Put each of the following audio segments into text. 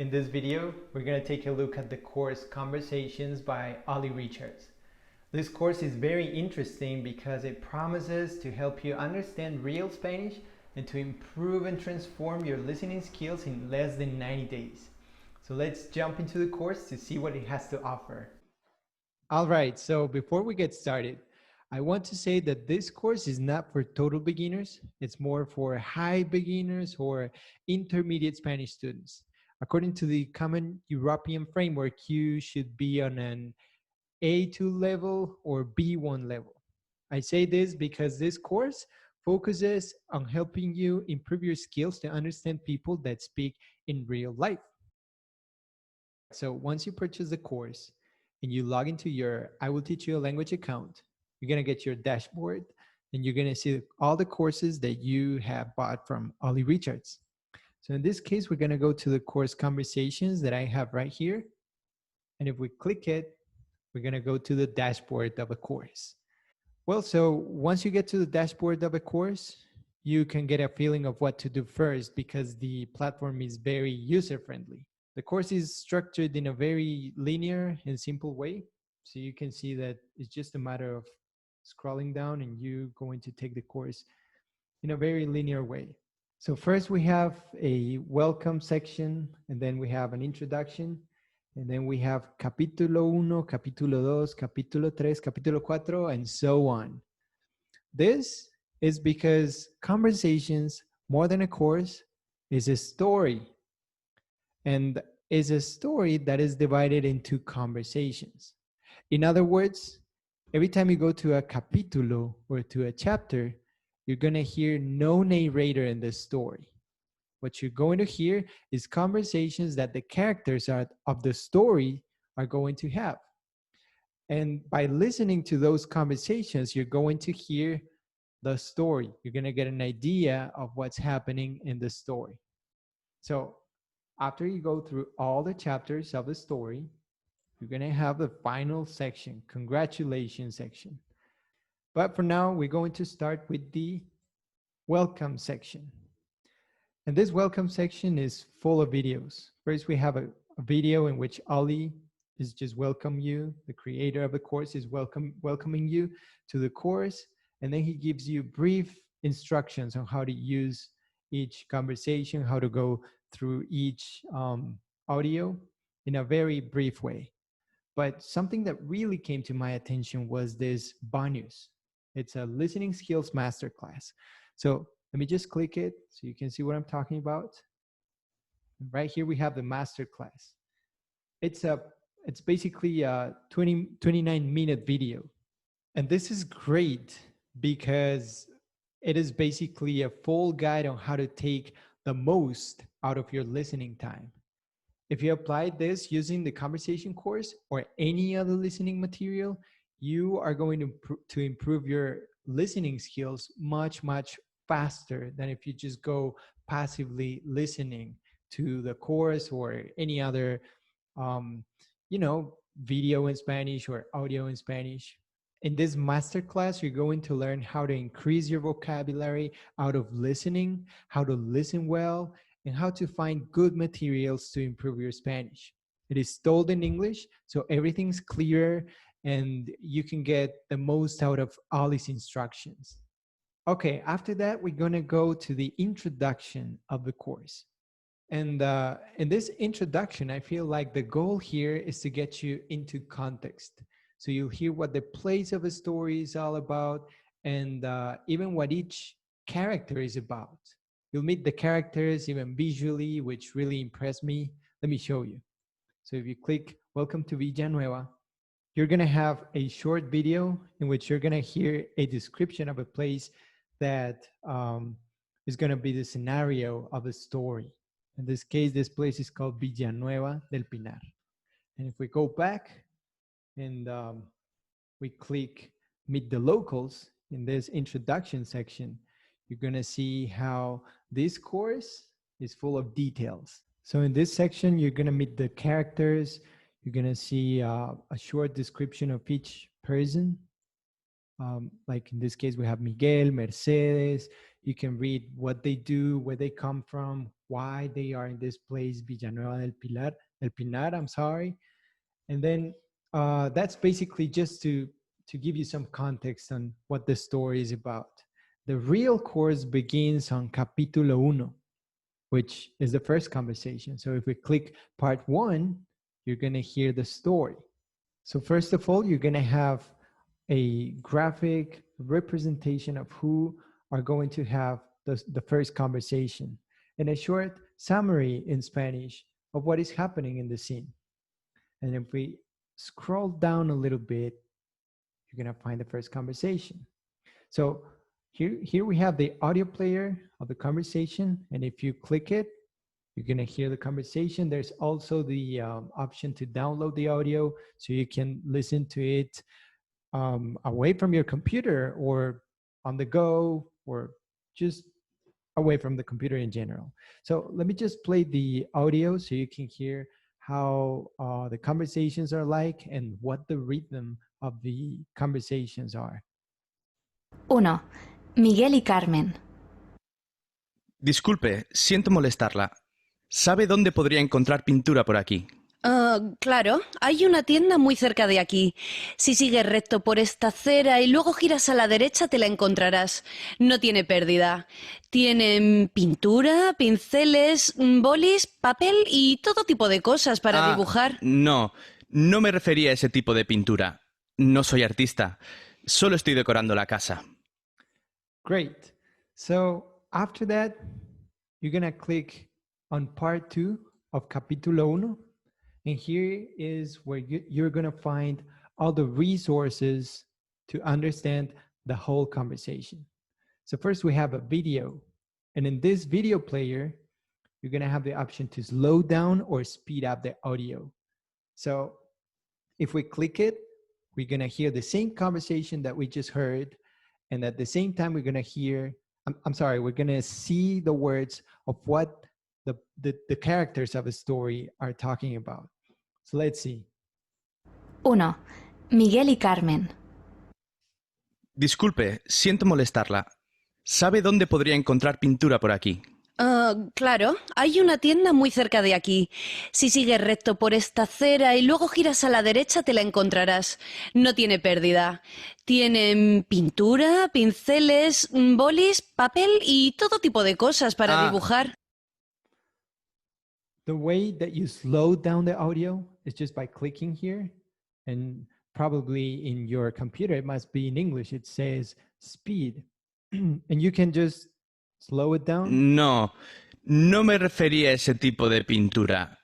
In this video, we're going to take a look at the course Conversations by Olly Richards. This course is very interesting because it promises to help you understand real Spanish and to improve and transform your listening skills in less than 90 days. So let's jump into the course to see what it has to offer. All right, so before we get started, I want to say that this course is not for total beginners. It's more for high beginners or intermediate Spanish students. According to the Common European Framework, you should be on an A2 level or B1 level. I say this because this course focuses on helping you improve your skills to understand people that speak in real life. So once you purchase the course and you log into your I Will Teach You a Language account, you're going to get your dashboard and you're going to see all the courses that you have bought from Olly Richards. So in this case, we're going to go to the course Conversations that I have right here. And if we click it, we're going to go to the dashboard of a course. Well, so once you get to the dashboard of a course, you can get a feeling of what to do first because the platform is very user-friendly. The course is structured in a very linear and simple way. So you can see that it's just a matter of scrolling down and you going to take the course in a very linear way. So first we have a welcome section, and then we have an introduction, and then we have capítulo 1, capítulo 2, capítulo 3, capítulo 4, and so on. This is because Conversations, more than a course, is a story. And is a story that is divided into conversations. In other words, every time you go to a capítulo or to a chapter, you're going to hear no narrator in the story. What you're going to hear is conversations that the characters of the story are going to have. And by listening to those conversations, you're going to hear the story. You're going to get an idea of what's happening in the story. So after you go through all the chapters of the story, you're going to have the final section, congratulations section. But for now, we're going to start with the welcome section. And this welcome section is full of videos. First, we have a video in which Olly is just welcoming you. The creator of the course is welcoming you to the course. And then he gives you brief instructions on how to use each conversation, how to go through each audio in a very brief way. But something that really came to my attention was this bonus. It's a listening skills masterclass. So let me just click it so you can see what I'm talking about. Right here we have the masterclass. It's basically a 29-minute video. And this is great because it is basically a full guide on how to take the most out of your listening time. If you apply this using the conversation course or any other listening material, you are going to improve your listening skills much, much faster than if you just go passively listening to the course or any other, video in Spanish or audio in Spanish. In this masterclass, you're going to learn how to increase your vocabulary out of listening, how to listen well, and how to find good materials to improve your Spanish. It is told in English, so everything's clearer and you can get the most out of all these instructions. Okay, after that, we're going to go to the introduction of the course. And in this introduction, I feel like the goal here is to get you into context. So you'll hear what the place of a story is all about and even what each character is about. You'll meet the characters even visually, which really impressed me. Let me show you. So if you click Welcome to Villanueva, you're going to have a short video in which you're going to hear a description of a place that is going to be the scenario of a story. In this case, this place is called Villanueva del Pinar. And if we go back and we click Meet the Locals in this introduction section, you're going to see how this course is full of details. So in this section, you're going to meet the characters. You're going to see a short description of each person. Like in this case, we have Miguel, Mercedes. You can read what they do, where they come from, why they are in this place, Villanueva del Pinar, I'm sorry. And then that's basically just to give you some context on what the story is about. The real course begins on capítulo uno, which is the first conversation. So if we click part 1, you're going to hear the story. So first of all, you're going to have a graphic representation of who are going to have the first conversation and a short summary in Spanish of what is happening in the scene. And if we scroll down a little bit, you're going to find the first conversation. So here we have the audio player of the conversation. And if you click it, you're going to hear the conversation. There's also the option to download the audio so you can listen to it away from your computer or on the go or just away from the computer in general. So let me just play the audio so you can hear how the conversations are like and what the rhythm of the conversations are. 1. Miguel y Carmen. Disculpe, siento molestarla. ¿Sabe dónde podría encontrar pintura por aquí? Claro, hay una tienda muy cerca de aquí. Si sigues recto por esta acera y luego giras a la derecha te la encontrarás. No tiene pérdida. Tienen pintura, pinceles, bolis, papel y todo tipo de cosas para dibujar. No me refería a ese tipo de pintura. No soy artista. Solo estoy decorando la casa. Great. So after that, you're going to click on part 2 of capítulo 1. And here is where you're going to find all the resources to understand the whole conversation. So first we have a video. And in this video player, you're going to have the option to slow down or speed up the audio. So if we click it, we're going to hear the same conversation that we just heard. And at the same time, we're going to hear, we're going to see the words of what the characters of a story are talking about. So let's see. 1. Miguel y Carmen. Disculpe, siento molestarla. ¿Sabe dónde podría encontrar pintura por aquí? Claro, hay una tienda muy cerca de aquí. Si sigues recto por esta acera y luego giras a la derecha te la encontrarás. No tiene pérdida. Tienen pintura, pinceles, bolis, papel y todo tipo de cosas para dibujar. The way that you slow down the audio is just by clicking here, and probably in your computer, it must be in English. It says speed, and you can just slow it down. No me refería a ese tipo de pintura.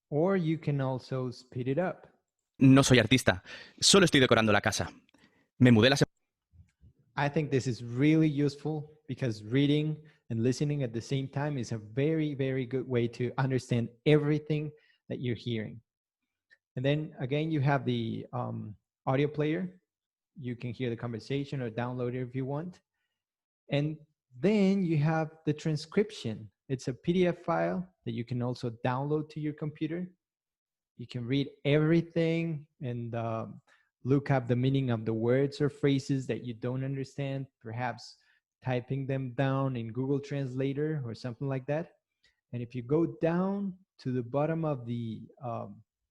Or you can also speed it up. No soy artista. Solo estoy decorando la casa. Me mudé la I think this is really useful because reading and listening at the same time is a very, very good way to understand everything that you're hearing. And then again, you have the audio player. You can hear the conversation or download it if you want. And then you have the transcription. It's a PDF file that you can also download to your computer. You can read everything and look up the meaning of the words or phrases that you don't understand, perhaps typing them down in Google Translator or something like that. And if you go down to the bottom of the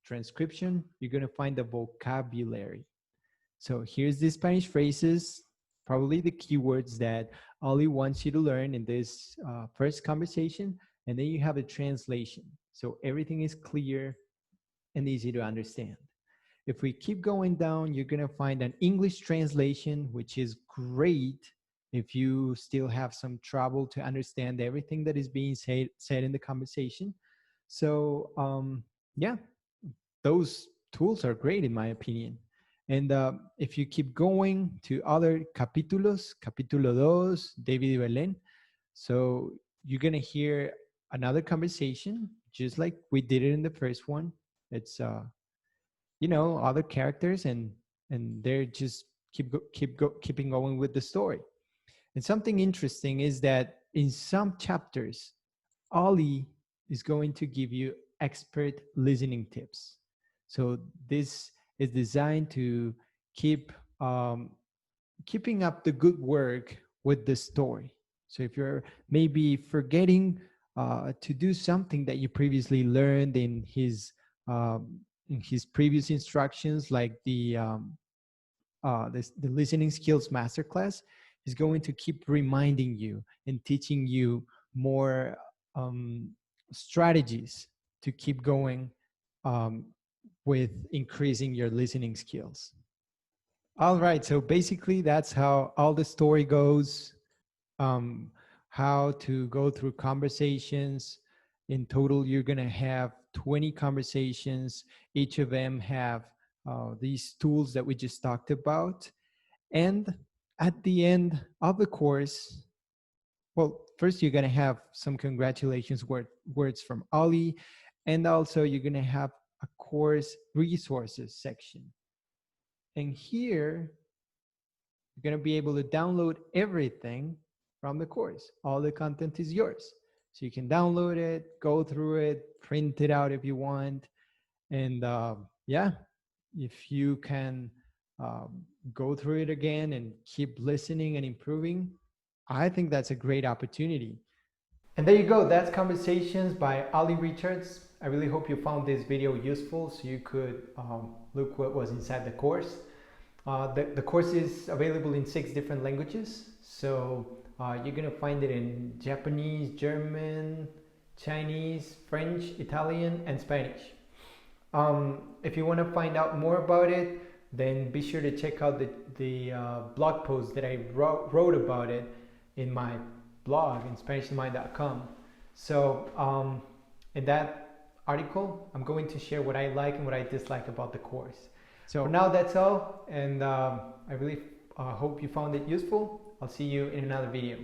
transcription, you're going to find the vocabulary. So here's the Spanish phrases, probably the keywords that Olly wants you to learn in this first conversation. And then you have a translation. So everything is clear and easy to understand. If we keep going down, you're going to find an English translation, which is great if you still have some trouble to understand everything that is being said in the conversation. So yeah, those tools are great in my opinion. And if you keep going to other capítulos, capítulo 2, David y Belén, so you're going to hear another conversation, just like we did it in the first one. It's, other characters and they're just keeping going with the story. And something interesting is that in some chapters, Olly is going to give you expert listening tips. So this is designed to keep keeping up the good work with the story. So if you're maybe forgetting to do something that you previously learned in his previous instructions, like the listening skills masterclass, is going to keep reminding you and teaching you more strategies to keep going with increasing your listening skills. All right, so basically that's how all the story goes, how to go through conversations. In total, you're gonna have 20 conversations. Each of them have these tools that we just talked about. And at the end of the course, well, first you're gonna have some congratulations words from Olly, and also you're gonna have a course resources section. And here, you're going to be able to download everything from the course. All the content is yours. So you can download it, go through it, print it out if you want. And yeah, if you can go through it again and keep listening and improving, I think that's a great opportunity. And there you go. That's Conversations by Olly Richards. I really hope you found this video useful so you could look what was inside the course. The course is available in 6 different languages. So you're going to find it in Japanese, German, Chinese, French, Italian, and Spanish. If you want to find out more about it, then be sure to check out the blog post that I wrote about it in my blog in SpanishInMind.com. So in that article, I'm going to share what I like and what I dislike about the course. So for now, that's all, and I really hope you found it useful. I'll see you in another video.